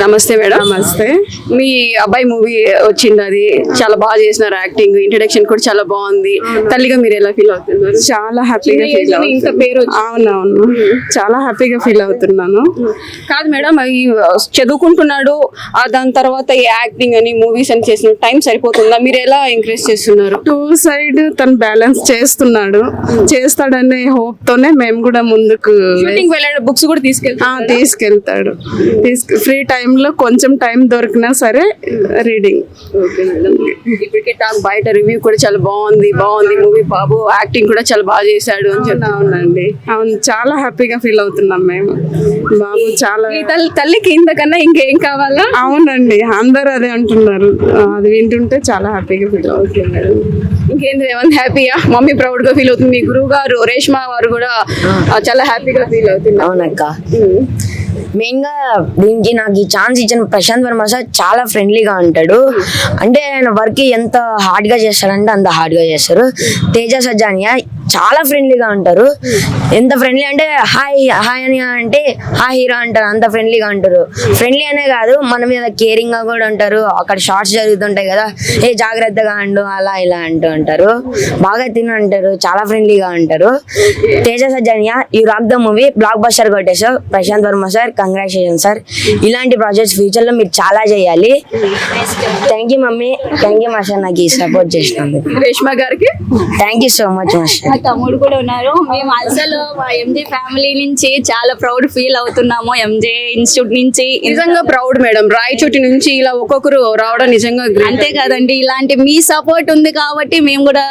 నమస్తే మేడం. నమస్తే. మీ అబ్బాయి మూవీ వచ్చింది, అది చాలా బాగా చేసినారు. యాక్టింగ్, ఇంట్రడక్షన్ కూడా చాలా బాగుంది. తల్లిగా మీరు ఎలా ఫీల్ అవుతున్నారు? చాలా హ్యాపీగా ఫీల్ ఇంత పేరు అవునవును, చాలా హ్యాపీగా ఫీల్ అవుతున్నాను. కాదు మేడం, ఈ చదువుకుంటున్నాడు, దాని తర్వాత ఈ యాక్టింగ్ అని మూవీస్ అని చేసిన టైం సరిపోతుందా? మీరు ఎలా ఎంకరేజ్ చేస్తున్నారు? టూ సైడ్ తను బ్యాలెన్స్ చేస్తున్నాడు, చేస్తాడనే హోప్ తోనే మేము కూడా ముందుకు షూటింగ్ వెళ్ళాడు, బుక్స్ కూడా తీసుకెళ్తాడు. ఫ్రీ టైంలో కొంచెం టైం దొరికినా సరే రీడింగ్. ఇప్పటికే టాక్ బయట రివ్యూ కూడా చాలా బాగుంది మూవీ. బాబు యాక్టింగ్ కూడా చాలా బాగా చేశాడు అని చెప్తా. అవునండి, అవును, చాలా హ్యాపీగా ఫీల్ అవుతున్నాం మేము. బాబు చాలా తల్లికి ఇంతకన్నా ఇంకేం కావాలా? అవునండి, అందరూ అదే అంటున్నారు. అది వింటుంటే చాలా హ్యాపీగా ఫీల్ అవుతున్నారు. ఇంకేంది రేవంత్ హ్యాపీయా? మమ్మీ ప్రౌడ్ గా ఫీల్ అవుతుంది. మీ గురువు గారు రేష్మా వారు కూడా చాలా హ్యాపీగా ఫీల్ అవుతున్నారు. అవునక్క. మెయిన్ గా దీనికి నాకు ఈ ఛాన్స్ ఇచ్చిన ప్రశాంత్ వర్మ సార్ చాలా ఫ్రెండ్లీగా ఉంటాడు. అంటే ఆయన వర్క్ ఎంత హార్డ్ గా చేస్తాడంటే అంత హార్డ్ గా చేస్తారు. తేజ సజ్జానియా చాలా ఫ్రెండ్లీగా ఉంటారు. ఎంత ఫ్రెండ్లీ అంటే హాయ్ హాయ్ అని అంటే హాయ్ హీరో అంటారు, అంత ఫ్రెండ్లీగా ఉంటారు. ఫ్రెండ్లీ అనే కాదు, మన మీద కేరింగ్ గా కూడా ఉంటారు. అక్కడ షార్ట్స్ జరుగుతుంటాయి కదా, ఏ జాగ్రత్తగా అండు అలా ఇలా అంటూ ఉంటారు. బాగా తిని అంటారు, చాలా ఫ్రెండ్లీగా ఉంటారు. తేజ సజ్జానియా you rock the movie, blockbuster కొట్టేసావు. Prashanth Varma sir congratulation sir. ఇలాంటి ప్రాజెక్ట్స్ ఫ్యూచర్ లో మీరు చాలా చేయాలి. Thank you mummy, thank you master నాకు ఈ సపోర్ట్ చేసినందుకు. రేష్మా గారికి thank you so much master. మా తమ్ముడు కూడా ఉన్నారు. మేము అసలు మా ఎంజే ఫ్యామిలీ నుంచి చాలా ప్రౌడ్ ఫీల్ అవుతున్నాము. ఎంజే ఇన్స్టిట్యూట్ నుంచి నిజంగా ప్రౌడ్ మేడం. రాయచోటి నుంచి ఇలా ఒక్కొక్కరు రావడం నిజంగా అంతే కదండి. ఇలాంటి మీ సపోర్ట్ ఉంది కాబట్టి మేము కూడా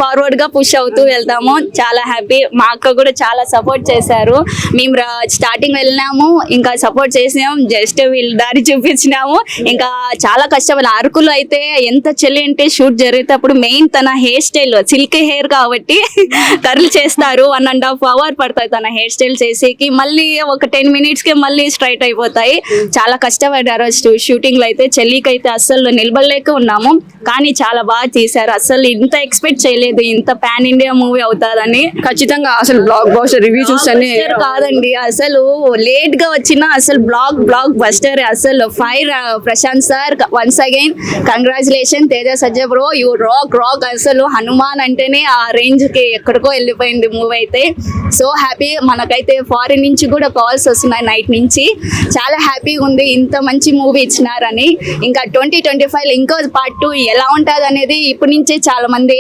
ఫార్వర్డ్ గా పుష్ అవుతూ వెళ్తాము. చాలా హ్యాపీ. మా అక్క కూడా చాలా సపోర్ట్ చేశారు. మేము స్టార్టింగ్ వెళ్ళినాము, ఇంకా సపోర్ట్ చేసినాము, జస్ట్ వీళ్ళు దారి చూపించినాము. ఇంకా చాలా కష్టపడి అరకులో అయితే ఎంత చెల్లి అంటే షూట్ జరిగేటప్పుడు మెయిన్ తన హెయిర్ స్టైల్ సిల్క్ హెయిర్ కాబట్టి కర్ల్ చేస్తారు. 1.5 hours పడతాయి తన హెయిర్ స్టైల్ చేసేకి. మళ్ళీ ఒక 10 minutes కి మళ్ళీ స్ట్రైట్ అయిపోతాయి. చాలా కష్టపడ్డారు షూటింగ్ లో అయితే. చెల్లికి అయితే అస్సలు నిలబడలేక ఉన్నాము, కానీ చాలా బాగా తీశారు. అసలు ఇంత ఎక్స్పెక్ట్ చేయలేదు ఇంత పాన్ ఇండియా మూవీ అవుతాదని. ఖచ్చితంగా అసలు బ్లాక్ బస్టర్ రివ్యూ చూస్తానే కాదండి, అసలు లేట్ గా వచ్చినా అసలు బ్లాక్ బస్టర్. అసలు fire Prashanth sir, once again congratulation. Teja Sajja bro, you rock. అసలు హనుమాన్ అంటేనే ఆ రేంజ్ కి ఎక్కడికో వెళ్ళిపోయింది మూవీ అయితే. So happy. మనకైతే ఫారిన్ నుంచి కూడా కాల్స్ వస్తున్నాయి నైట్ నుంచి. చాలా హ్యాపీగా ఉంది ఇంత మంచి మూవీ ఇచ్చినారని. ఇంకా 2025 ఇంకో పార్ట్ 2 ఎలా ఉంటుంది అనేది ఇప్పటి నుంచే చాలా మంది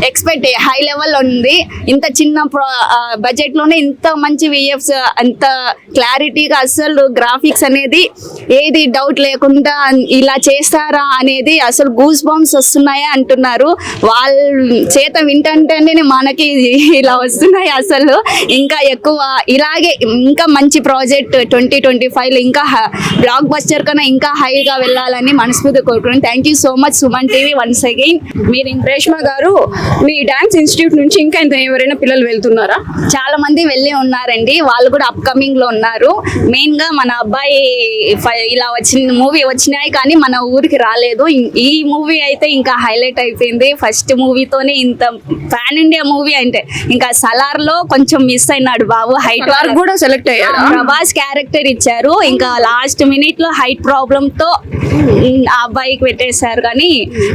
ఎక్స్పెక్ట్ హై లెవెల్ ఉంది. ఇంత చిన్న బడ్జెట్ లోనే ఇంత మంచి విఎఫ్స్, అంత క్లారిటీగా అసలు గ్రాఫిక్స్ అనేది ఏది డౌట్ లేకుండా ఇలా చేస్తారా అనేది అసలు గూస్ బంప్స్ వస్తున్నాయా అంటున్నారు. వాళ్ళ చేత వింటంటేనే మనకి ఇలా వస్తున్నాయి. అసలు ఇంకా ఎక్కువ ఇలాగే ఇంకా మంచి ప్రాజెక్ట్ 2025 ఇంకా బ్లాక్ బస్టర్ కన్నా ఇంకా హైగా వెళ్ళాలని మనస్ఫూర్తి కోరుకున్నాను. Thank you so much Suman TV once again. మీరు రేష్మా గారు, మీ డాన్స్ ఇన్స్టిట్యూట్ నుంచి ఇంకా ఎవరైనా పిల్లలు వెళ్తున్నారా? చాలా మంది వెళ్ళి ఉన్నారండి, వాళ్ళు కూడా అప్కమింగ్ లో ఉన్నారు. మెయిన్ గా మన అబ్బాయి ఇలా మూవీ వచ్చినాయి కానీ మన ఊరికి రాలేదు. ఈ మూవీ అయితే ఇంకా హైలైట్ అయిపోయింది. ఫస్ట్ మూవీతోనే ఇంత పాన్ ఇండియా మూవీ అంటే ఇంకా సలార్ లో కొంచెం మిస్ అయినాడు బాబు. హైట్ కూడా సెలెక్ట్ అయ్యారు. ప్రభాస్ క్యారెక్టర్ ఇచ్చారు, ఇంకా లాస్ట్ మినిట్ లో హైట్ ప్రాబ్లమ్ తో ఆ అబ్బాయికి పెట్టేశారు. కానీ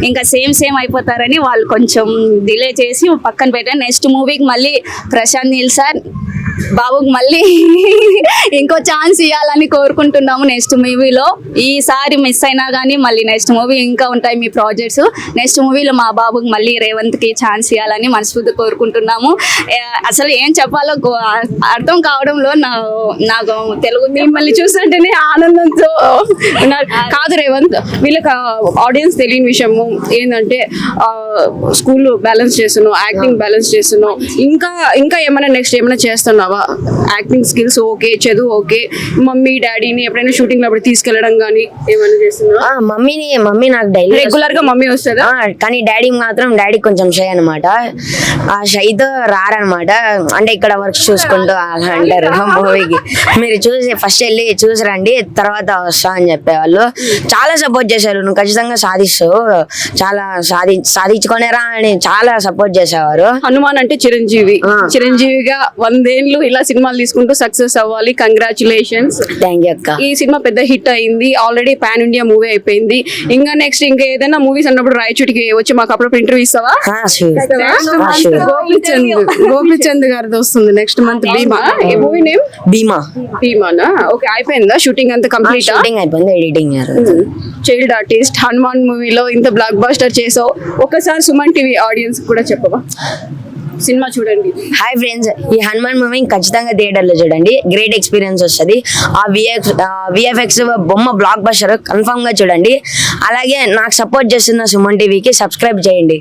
ఇంకా సేమ్ అయిపోతారని వాళ్ళు కొంచెం డిలే చేసి పక్కన పెట్టారు. నెక్స్ట్ మూవీకి మళ్ళీ ప్రశాంత్ నీల్ సార్ బాబుకి మళ్ళీ ఇంకో ఛాన్స్ ఇవ్వాలని కోరుకుంటున్నాము. నెక్స్ట్ మూవీలో ఈసారి మిస్ అయినా కానీ మళ్ళీ నెక్స్ట్ మూవీ ఇంకా ఉంటాయి మీ ప్రాజెక్ట్స్. నెక్స్ట్ మూవీలో మా బాబుకి మళ్ళీ రేవంత్ కి ఛాన్స్ ఇవ్వాలని మనస్ఫూర్తి కోరుకుంటున్నాము. అసలు ఏం చెప్పాలో అర్థం కావడంలో నాకు తెలుగు మిమ్మల్ని చూస్తుంటేనే ఆనందంతో ఉన్నారు. కాదు రేవంత్, వీళ్ళకి ఆడియన్స్ తెలియని విషయము ఏంటంటే స్కూల్ బ్యాలెన్స్ చేస్తున్నావు, యాక్టింగ్ బ్యాలెన్స్ చేస్తున్నావు, ఇంకా ఏమైనా నెక్స్ట్ ఏమైనా చేస్తున్నావా? యాక్టింగ్ స్కిల్స్ ఓకే, చదువు ఓకే, మమ్మీ డాడీని ఎప్పుడైనా షూటింగ్ అప్పుడు తీసుకెళ్లడం కానీ ఏమైనా చేస్తున్నావా? మమ్మీ నాకు డైలీ రెగ్యులర్ గా మమ్మీ వస్తుందా? కానీ డాడీ కొంచెం షై అనమాట. ఆ షైతో రారనమాట. అంటే ఇక్కడ వర్క్ చూసుకుంటూ అలా అంటారు మూవీకి. మీరు ఫస్ట్ వెళ్ళి చూసి రండి, తర్వాత వస్తా అని చెప్పేవాళ్ళు. చాలా సపోర్ట్ చేశారు. నువ్వు ఖచ్చితంగా సాధిస్తావు, చాలా సాధించుకునేరా అని చాలా సపోర్ట్ చేసేవారు. హనుమాన్ అంటే చిరంజీవిగా 100 ఏళ్ళు ఇన్నేళ్ళు ఇలా సినిమాలు తీసుకుంటూ సక్సెస్ అవ్వాలి. కంగ్రాచులేషన్స్. థ్యాంక్ యూ అక్క. ఈ సినిమా పెద్ద హిట్ అయింది, ఆల్రెడీ పాన్ ఇండియా మూవీ అయిపోయింది. ఇంకా నెక్స్ట్ ఇంకా ఏదైనా మూవీస్ అన్నప్పుడు రాయచూటికి వచ్చి మాకు అప్పుడప్పుడు ఇంటర్వ్యూ ఇస్తావా? Sure. గోపిచంద్ గారిది వస్తుంది నెక్స్ట్ మంత్. భీమా ఏ మూవీ నేమ్? భీమా భీమానా? ఓకే, అయిపోయిందా షూటింగ్ అంతా కంప్లీట్? షూటింగ్ అయిపోయింది, ఎడిటింగ్ చైల్డ్ ఆర్టిస్ట్ హనుమాన్ మూవీలో ఇంత బ్లాక్ బాస్టర్ చేసావు. ఒకసారి సుమన్ టీవీ ఆడియన్స్ కూడా చెప్పవా? సినిమా చూడండి. హాయ్ ఫ్రెండ్స్, ఈ హనుమాన్ మూవీ ఖచ్చితంగా థియేటర్ లో చూడండి, గ్రేట్ ఎక్స్పీరియన్స్ వస్తుంది. ఆ విఎఫ్ఎక్స్ బొమ్మ బ్లాక్ బస్టర్ కన్ఫర్మ్ గా చూడండి. అలాగే నాకు సపోర్ట్ చేస్తున్న సుమన్ టీవీకి సబ్స్క్రైబ్ చేయండి.